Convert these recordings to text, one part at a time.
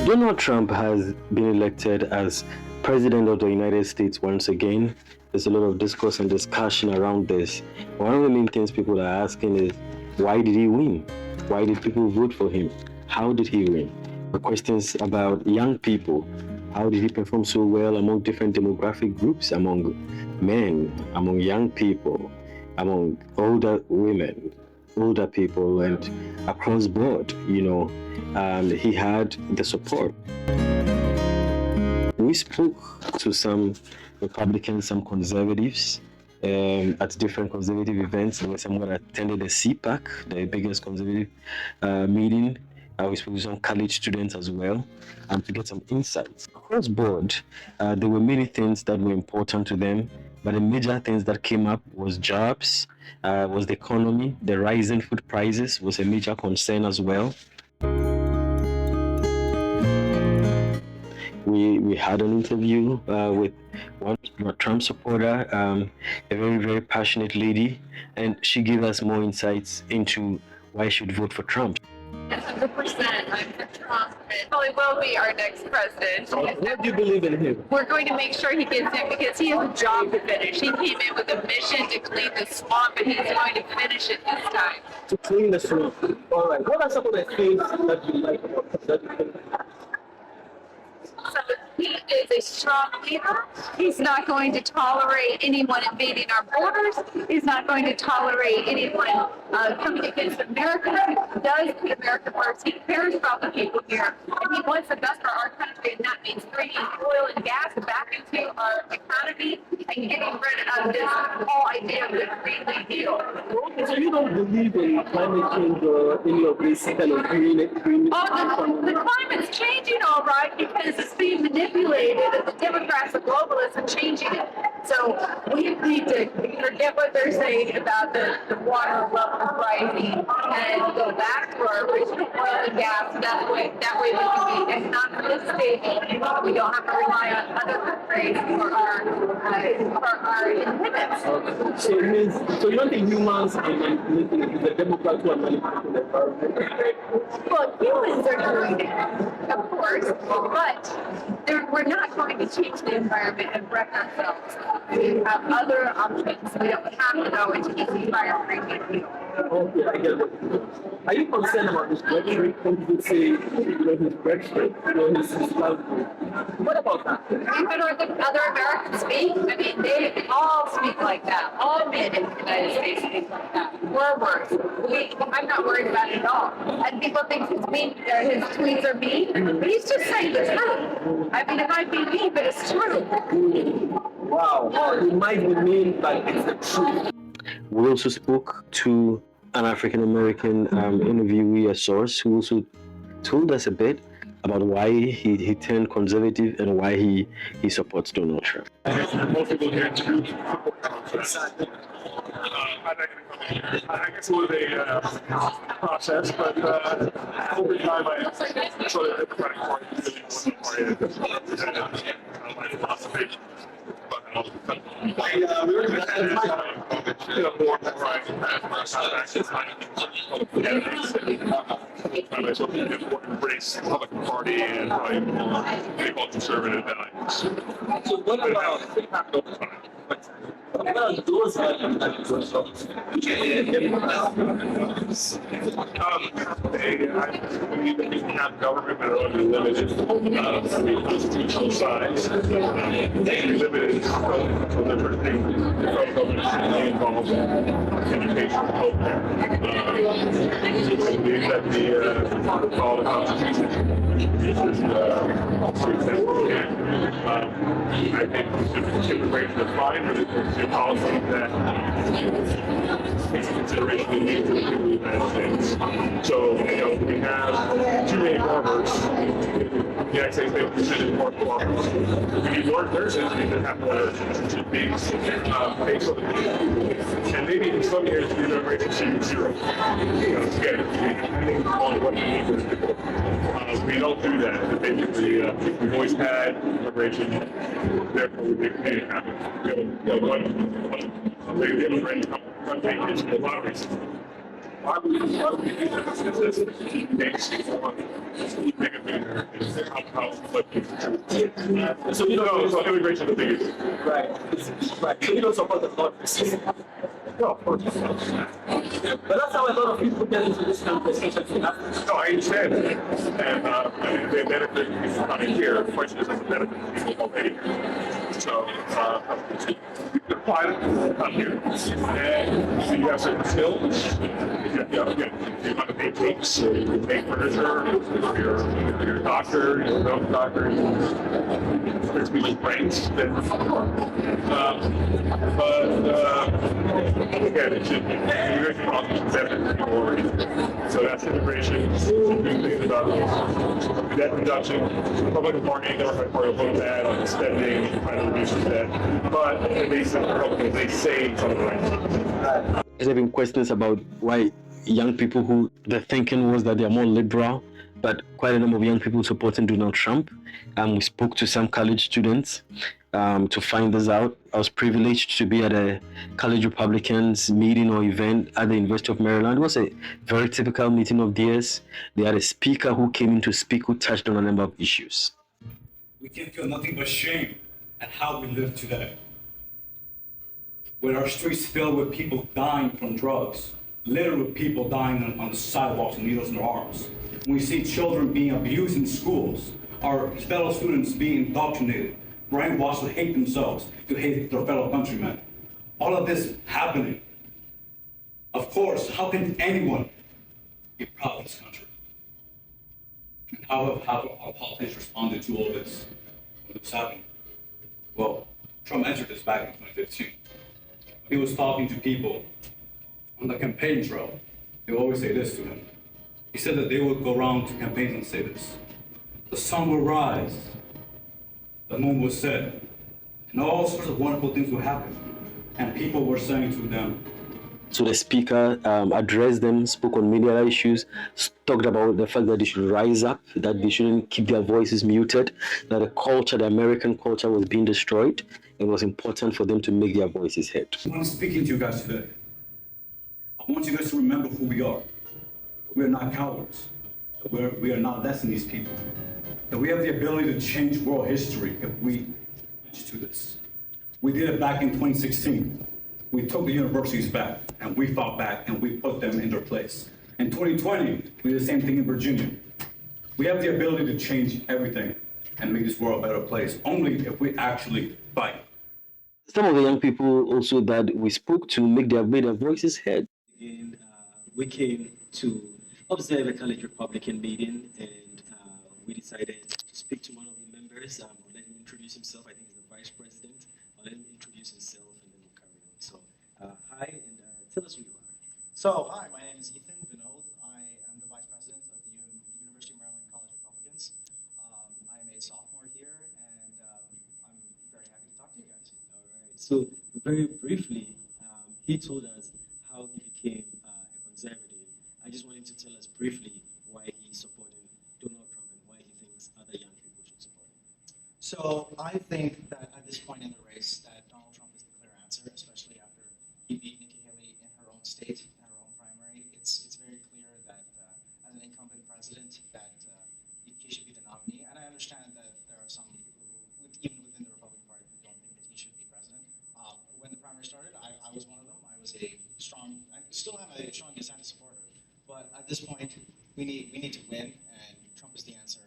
Donald Trump has been elected as President of the United States once again. There's a lot of discourse and discussion around this. One of the main things people are asking is, why did he win? Why did people vote for him? How did he win? The questions about young people. How did he perform so well among different demographic groups, among men, among young people, among older women, older people, and across board, he had the support. We spoke to some Republicans, some conservatives at different conservative events. There were some that attended the CPAC, the biggest conservative meeting. We spoke to some college students as well to get some insights. Across board, there were many things that were important to them, but the major things that came up was jobs, was the economy, the rising food prices was a major concern as well. We had an interview with one Trump supporter, a very, very passionate lady, and she gave us more insights into why you should vote for Trump. 100%. I'm for Trump. Probably will be our next president. What do you believe in him? We're going to make sure he gets in because he has a job to finish. He came in with a mission to clean the swamp, and he's going to finish it this time. To clean the swamp. All right. What are some of the things that you like about him? So he is a strong leader. He's not going to tolerate anyone invading our borders. He's not going to tolerate anyone coming against America. He does put America first. He cares about the people here. And he wants the best for our country, and that means bringing oil and gas back into our economy and getting rid of this whole idea of the Green New Deal. So you don't believe in climate change or any of this kind of green The climate's changing all right because it's being manipulated and the Democrats, the globalists are changing it. So we need to forget what they're saying about the water levels rising and go back to our original oil and gas. That way we can be economically stable. We don't have to rely on other countries for our independence. So you don't think humans are manipulating the Democrats who are manipulating the environment? Well, humans are doing it, of course, but we're not going to change the environment and wreck ourselves. We have other options. We don't have to go into this environment. Okay, I get it. Are you concerned about this rhetoric? Some people say, his rhetoric, his language. What about that? You heard other Americans speak? I mean, they all speak like that. All men in the United States speak like that. We're worse. I'm not worried about it at all. And people think his tweets are mean, but he's just saying the truth. I mean, it might be mean, but it's true. Wow. It might be mean, but it's the truth. We also spoke to an African American interviewee, a source, who also told us a bit about why he turned conservative and why he supports Donald Trump. Most people here too. I guess it was a process, but over time I sort of Democratic Party really was the party that represented my philosophy. More and more I sort of embrace the Republican Party and probably more conservative values. So what about those we have government, but it will be limited. The constitutional size. They limited different things. Government should be involved in education, healthcare. We believe that all the Constitution is I think immigration is fine, but it's a policy that takes into consideration the needs of the people of the United States. So, we have too many farmers. The United States, they presented more farmers. We need more nurses because have to be based on the and maybe in some years the immigration should be zero. Again, depending on what the need is. We don't do that. Basically, we've always had immigration, therefore we think Canadian happens. One big immigrant country is a lot of reasons. Why would we do that? Because it's big bigger is how like, So you no, don't, so immigration is the biggest. right, right. So you don't support the law. No, of course. But that's how a lot of people get into this conversation in Africa. No, I understand that. And they benefit from coming here. The question is, does it benefit people already? So, you can apply to come here. And so you have certain skills. You want to make cakes, you can make furniture, you're a doctor, you're a medical doctor, there's people brains that again, it should be immigration policy should benefit people already. So that's immigration, doing things about debt reduction, Republican Party, Democratic Party will vote bad on spending, trying to reduce debt, but they say something right. There have been questions about why young people who the thinking was that they are more liberal, but quite a number of young people supporting Donald Trump. We spoke to some college students to find this out. I was privileged to be at a college Republicans meeting or event at the University of Maryland. It was a very typical meeting of theirs. They had a speaker who came in to speak who touched on a number of issues. We can feel nothing but shame at how we live today. With our streets filled with people dying from drugs, littered with people dying on the sidewalks with needles in their arms. When we see children being abused in schools, our fellow students being indoctrinated, brainwashed to hate themselves, to hate their fellow countrymen. All of this happening. Of course, how can anyone be proud of this country? And how have our politicians responded to all this? What was happening? Well, Trump entered this back in 2015. He was talking to people on the campaign trail. They always say this to him. He said that they would go around to campaigns and say this. The sun will rise, the moon will set, and all sorts of wonderful things will happen. And people were saying to them, So the speaker addressed them, spoke on media issues, talked about the fact that they should rise up, that they shouldn't keep their voices muted, that the culture, the American culture was being destroyed. It was important for them to make their voices heard. I'm speaking to you guys today. I want you guys to remember who we are. We are not cowards. We are not less than these people. That we have the ability to change world history if we do this. We did it back in 2016. We took the universities back, and we fought back, and we put them in their place. In 2020, we did the same thing in Virginia. We have the ability to change everything and make this world a better place, only if we actually fight. Some of the young people also that we spoke to made their voices heard. And we came to observe a college Republican meeting, and we decided to speak to one of the members. I'll let him introduce himself. I think he's the vice president. I'll let him introduce himself, and then we'll carry on. So, hi, and tell us who you are. So, hi, my name is Ethan Vinod. I am the vice president of the University of Maryland College Republicans. I am a sophomore here, and I'm very happy to talk to you guys. All right. So, very briefly, he told us how he became a conservative. I just want him to tell us briefly why he supported Donald Trump and why he thinks other young people should support him. So, I think that at this point in the race, that Donald Trump is the clear answer, especially after he beat Nikki Haley in her own state, in her own primary. It's very clear that as an incumbent president, that he should be the nominee. And I understand that there are some people who, even within the Republican Party, who don't think that he should be president. When the primary started, I was one of them. I still am a strong DeSantis supporter. But at this point, we need to win, and Trump is the answer.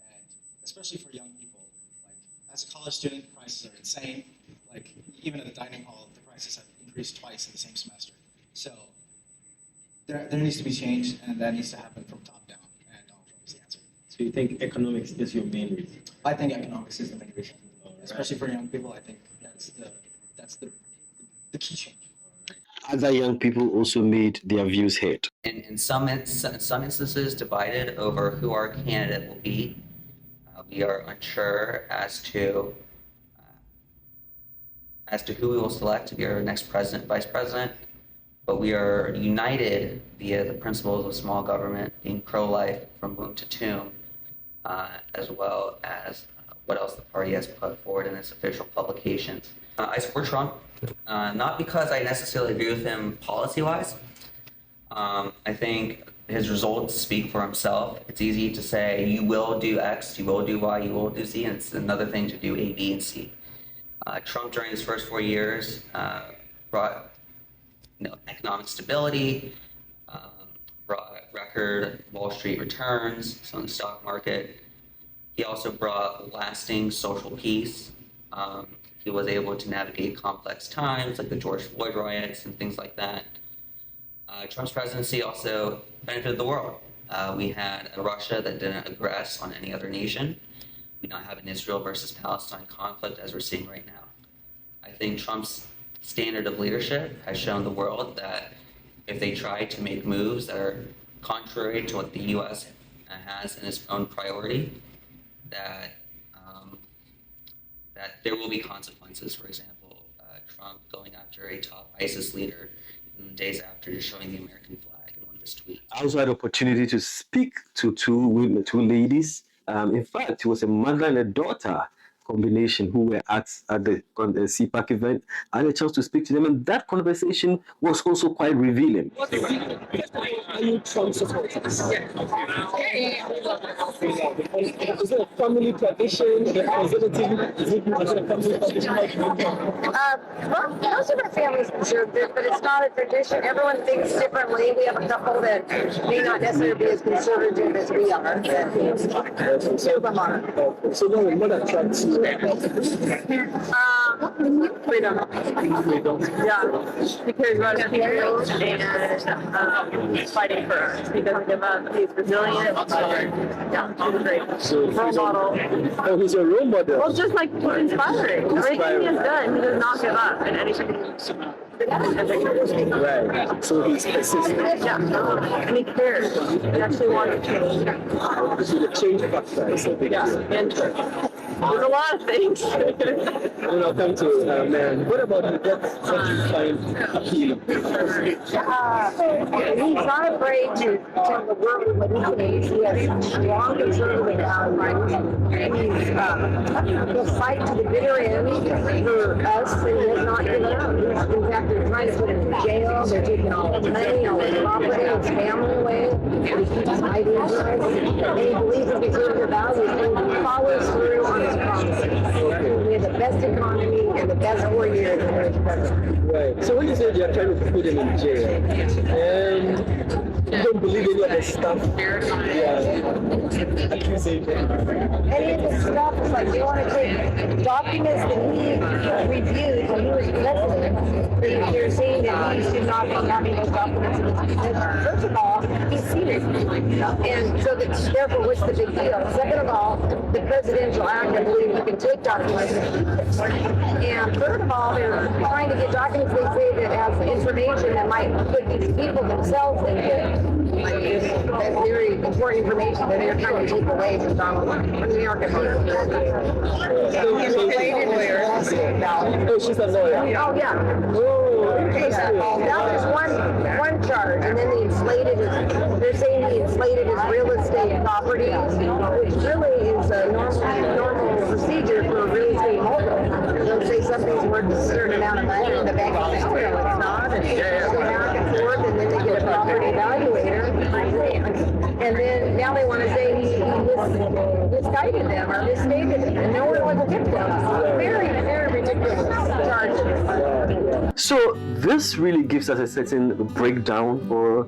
And especially for young people, like as a college student, prices are insane. Like even at the dining hall, the prices have increased twice in the same semester. So there needs to be change, and that needs to happen from top down. And Donald Trump is the answer. So, you think economics is your main reason? I think economics is the main reason, All right. especially for young people. I think that's the key change. Other young people also made their views heard. In some instances divided over who our candidate will be. We are unsure as to who we will select to be our next president, vice president, but we are united via the principles of small government, being pro-life from womb to tomb, as well as what else the party has put forward in its official publications. I support Trump, not because I necessarily agree with him policy-wise. I think his results speak for himself. It's easy to say you will do X, you will do Y, you will do Z, and it's another thing to do A, B, and C. Trump during his first 4 years brought economic stability, brought record Wall Street returns, so in the stock market. He also brought lasting social peace. He was able to navigate complex times like the George Floyd riots and things like that. Trump's presidency also benefited the world. We had a Russia that didn't aggress on any other nation. We now have an Israel versus Palestine conflict as we're seeing right now. I think Trump's standard of leadership has shown the world that if they try to make moves that are contrary to what the U.S. has in its own priority, that there will be consequences. For example, Trump going after a top ISIS leader in the days after just showing the American flag in one of his tweets. I also had the opportunity to speak to two women, two ladies. In fact, it was a mother and a daughter combination who were at the CPAC event. I had a chance to speak to them, and that conversation was also quite revealing. Are you Trump supporters? Is it a family tradition? Is it a family tradition? Well, most of our family's conservative, but it's not a tradition. Everyone thinks differently. We have a couple that may not necessarily be as conservative as we are, but some of them are. So then what attracts you? Freedom. Yeah, because we're superior and he's fighting for us. He doesn't give up. He's resilient. Yeah, he's great. So Role model. Oh, he's a role model. Well, just like he's inspiring. Everything he has done, he does not give up in anything. Right. So he's persistent. Yeah, and he cares. He actually wants to change. This is a change factor. Yeah, and there's a lot of things. Then I'll come to man. What about you? What you find appealing? He's not afraid to work with what he believes. He has strong conservative values. He'll fight to the bitter end for us, and he has not given up. In fact, they're trying to put him in jail. They're taking all his money, all his property, his family away. He keeps hiding from us. And he believes in conservative values, and he follows through on his promises. We have the best economy and the best 4 years in the president. Right. So when you say you're trying to put him in jail, and you don't believe any of the stuff, accusation. Any of the stuff is like they want to take documents that he reviewed when he was president. They're saying that he should not be having those documents in his possession. First of all, he's seated. And so therefore, what's the big deal? Second of all, the Presidential Act, I believe you can take documents. And third of all, they're trying to get documents they say that has information that might put these people themselves in that very important information that they're trying to take away from Donald Trump, from the American people. Oh, she's a lawyer. Oh, yeah. That was one charge, and then they're saying he inflated his real estate properties, which really is a normal procedure for a real estate mogul. They'll say something's worth a certain amount of money, and the bank will say, no, it's not, and they go back and forth, and then they get a property evaluator, and then now they want to say he misguided them or misstated it, and no one was a victim. Very, very ridiculous charges. So this really gives us a certain breakdown or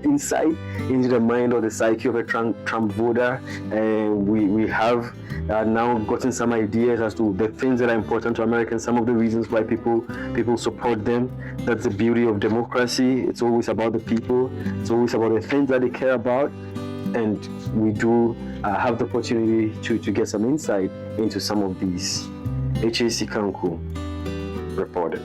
insight into the mind or the psyche of a Trump voter, and we have now gotten some ideas as to the things that are important to Americans, some of the reasons why people support them. That's the beauty of democracy. It's always about the people. It's always about the things that they care about, and we do have the opportunity to get some insight into some of these. HAC Kanku reported.